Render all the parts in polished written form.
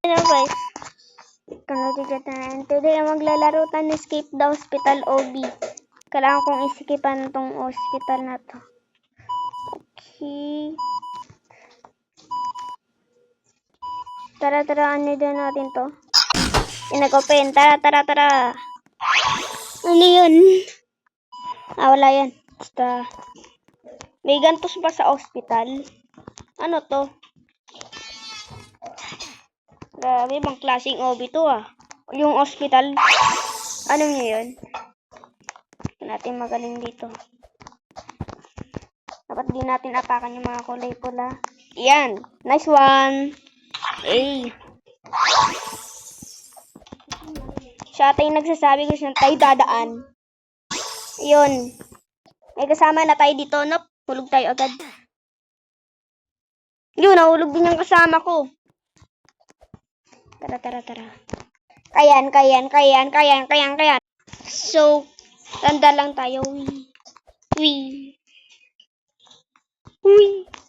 Hello guys, today maglalaro tayo ng Escape the Hospital OB. Kailangan kong iskipan tong hospital na to. Okay. Tara, ano din natin to? Inag-open. Tara. Ano yun? Wala yan. Basta. May gantos ba sa hospital? Ano to? Grabe, bang klaseng OB to Yung hospital. Ano nyo yun? Natin magaling dito. Dapat di natin apakan yung mga kulay pula. Yan. Nice one. Hey. Siya tayo nagsasabi kung saan tayo dadaan. Yun. May kasama na tayo dito. Nope. Hulog tayo agad. Yun, nahulog din yung kasama ko. Tara. Kayan. So, tanda lang tayo. Wee.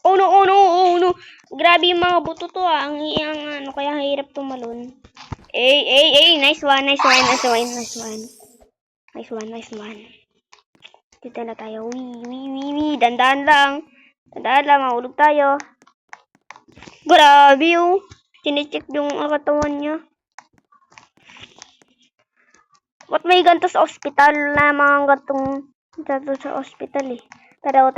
Oh no. Grabe yung mga buto to Ang ano, kaya hirap tumalon. Nice one. Dito na tayo. Wee. Dandaan lang, mahulog tayo. Grabe Tine-check yung katawan niya. Ba't may ganito sa ospital na mga gantong dito sa ospital Tara.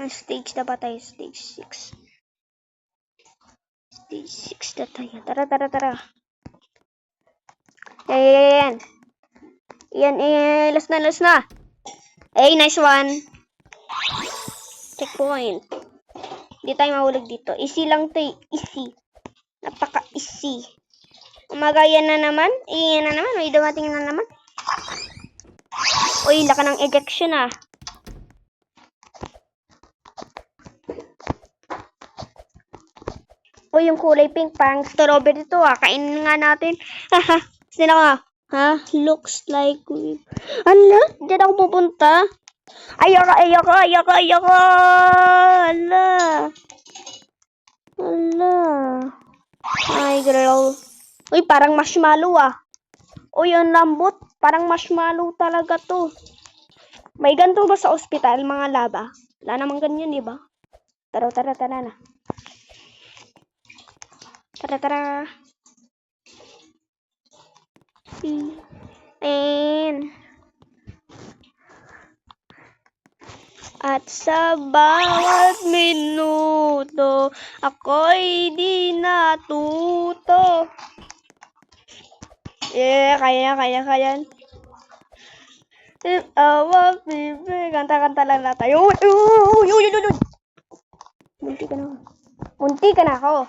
Stage na ba tayo? Stage 6. Stage 6 na tayo. Tara. Yan. Last na. Nice one. Checkpoint. Hindi tayo mahulog dito. Easy lang to Easy. Napaka-easy. Umagayan na naman. May dumating na naman. Uy, laka ng ejection Uy, yung kulay pink, parang strawberry to Kainin nga natin. Sino ka? Looks like Ala, diyan ako pupunta. Ayoko. Ala. Ay, girl. Uy, parang marshmallow Uy, ang lambot. Parang marshmallow talaga to. May ganito ba sa ospital, mga laba? Wala namang ganyan, di ba? Tara na. Tara. At sa bawat minuto, ako'y di natuto. Kaya. Kanta lang na tayo. Munti ka na ako.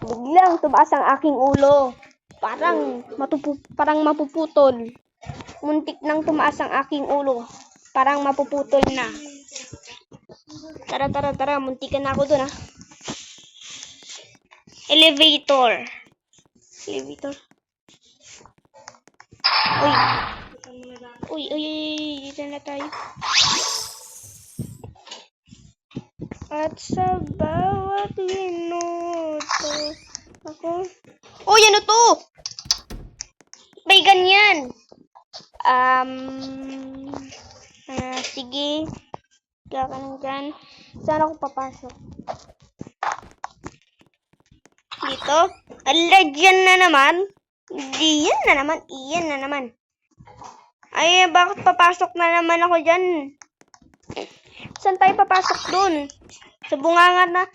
Biglang tumaas ang aking ulo. Parang mapuputol. Muntik nang tumaas ang aking ulo. Parang mapuputol na. Tara. Muntik ka na ako dun Elevator. Uy, dito na tayo. At sa bawat minuto, ako... Uy, ano to? May ganyan. Sige. Gaganon dyan. Saan ako papasok? Dito? Ala, dyan na naman. Iyan na naman. Ay, bakit papasok na naman ako dyan? Saan tayo papasok dun? Sa bunganga na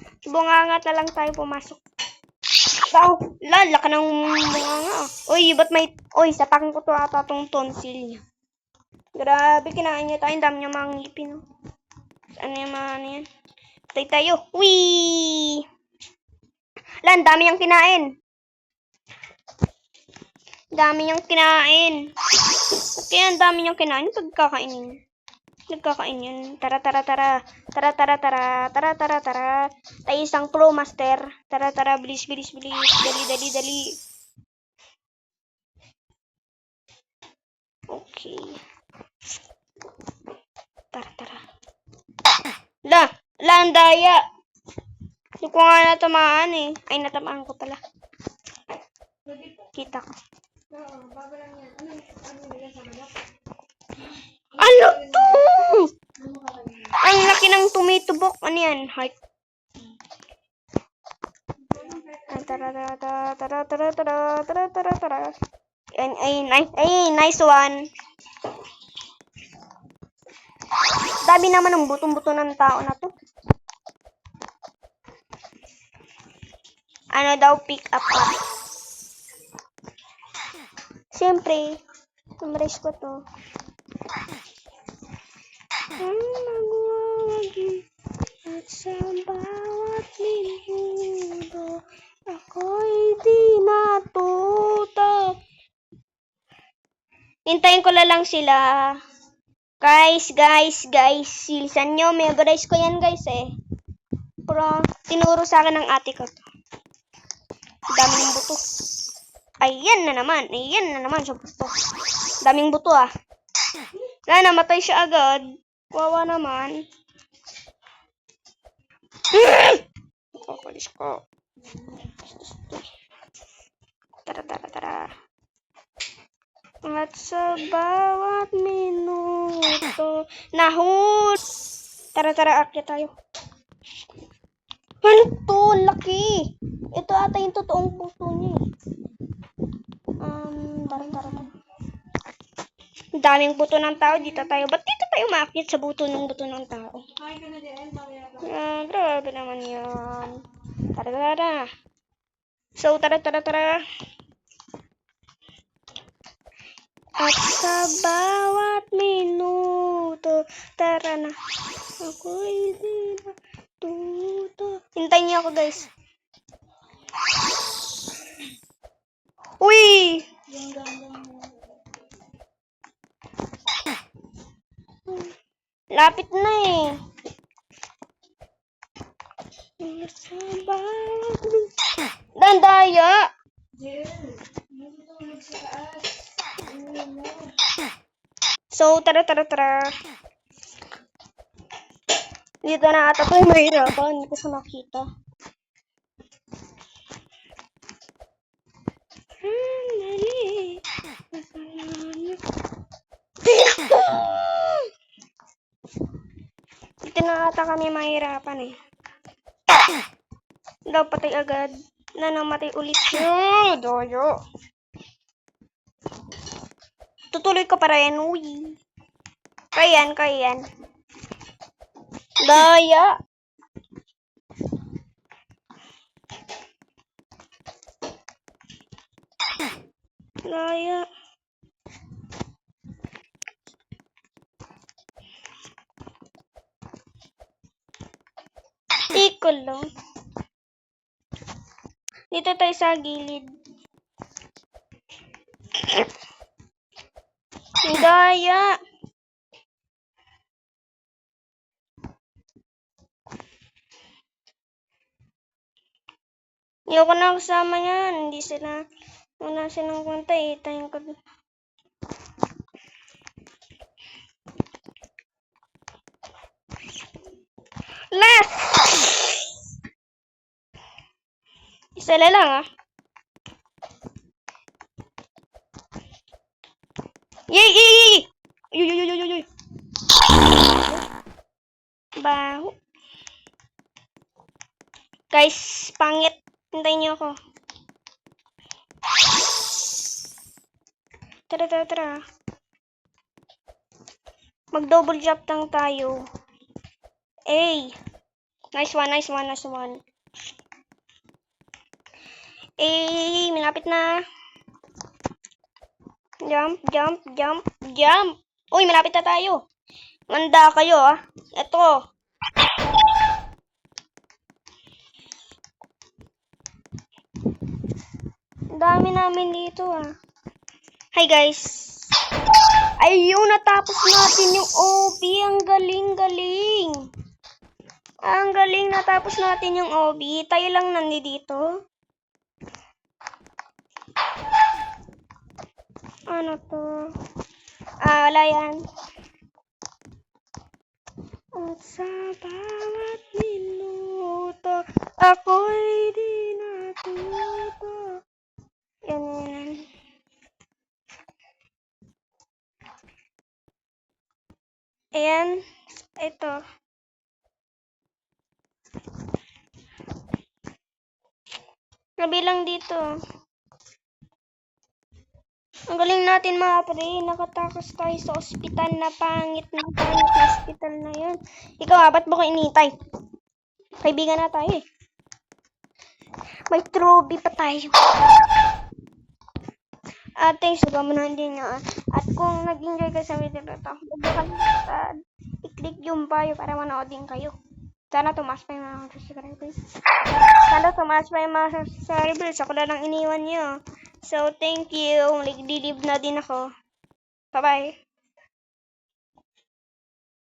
lang tayo pumasok. Laka ng bunganga Uy, ba't may... Uy, sapakin ko to ata tong tonsil niya. Grabe, kinain niya tayo. Ang dami niya mga ngipin. Ano yung mga ano yan? Patay tayo. Wee! Ang dami niyang kinain. Ba't kaya ang dami niyang kinain? Nagkakain yun. Tara. Tayo isang pro master. Tara. Bilis. Dali. Okay. Tara. Ang daya. Hindi ko nga natamaan eh. Ay, natamaan ko pala. Kita ko. Ano to? Ang laki ng tomato box. Ano yan? Heart. Ay, nice one. Dami naman ng butong-buto ng tao na to. Ano daw, pick up pa. Siyempre, memorize ko to. Ang magwawagi at sa bawat minuto ako'y di natuto. Hintayin ko na lang sila. Guys. Silisan nyo. Memorize ko yan, guys, eh. Pero, tinuro sa akin ng ate ko to. Dami ng buto. Ayan na naman sa buto. Daming buto, ah. Namatay siya agad. Wawa naman. Kukulis ko. Tara. At sa bawat minuto nahul. Tara, akyat tayo. Ano to? Laki. Ito ata yung totoong puso niya. Tara. Ang daming buto ng tao. Dito tayo. Ba't dito tayo maakyat sa buto ng tao? Grabe naman yan. Tara. So, tara. At sa bawat minuto, tara na. Ako'y di natuto. Hintayin niyo ako, guys. Uy! Lapit na eh. Sa bawat minuto. Dandaya! So, tara. Dito na ata tayo mahirapan. Hindi ko siya makita. Dito na ata kami mahirapan eh. Daw patay agad. Namatay ulit. Doyo. Tutuloy ko pa rin. Uy. Kayan. Daya. Iko lang. Dito tayo sa gilid. Daya. Hindi ako na kasama yan. Hindi sila. Wala silang kwenta eh. Tayo ko. Last! Isa lang ah. Yay! Uy. Baho. Guys, pangit. Hintayin niyo ako. Tara. Mag-double jump lang tayo. Ay! Nice one. Ay! Malapit na. Jump. Uy, malapit na tayo. Manda kayo ah. Ito. Dami namin dito ah. Hi guys. Ayun, natapos natin yung OB. Ang galing. Ang galing, natapos natin yung OB. Tayo lang nandito. Ano to? Wala yan. At sa bawat minuto, ako'y di natuto. Yan. Ayan. Ito. Kabilang dito. Ang galing natin mga pre. Nakatakas tayo sa ospital na pangit na ospital na yun. Ikaw ba't mo ko initay? Kaibigan na tayo eh. May trophy pa tayo. Thanks sa pamunuan din nyo. At kung nag-enjoy ka sa video na ito, huwag kalimutan i-click yung bio para manood din kayo. Sana tumaas pa yung mga subscribers. Ako na lang iniwan nyo. So, thank you. Nag-leave na din ako. Bye-bye.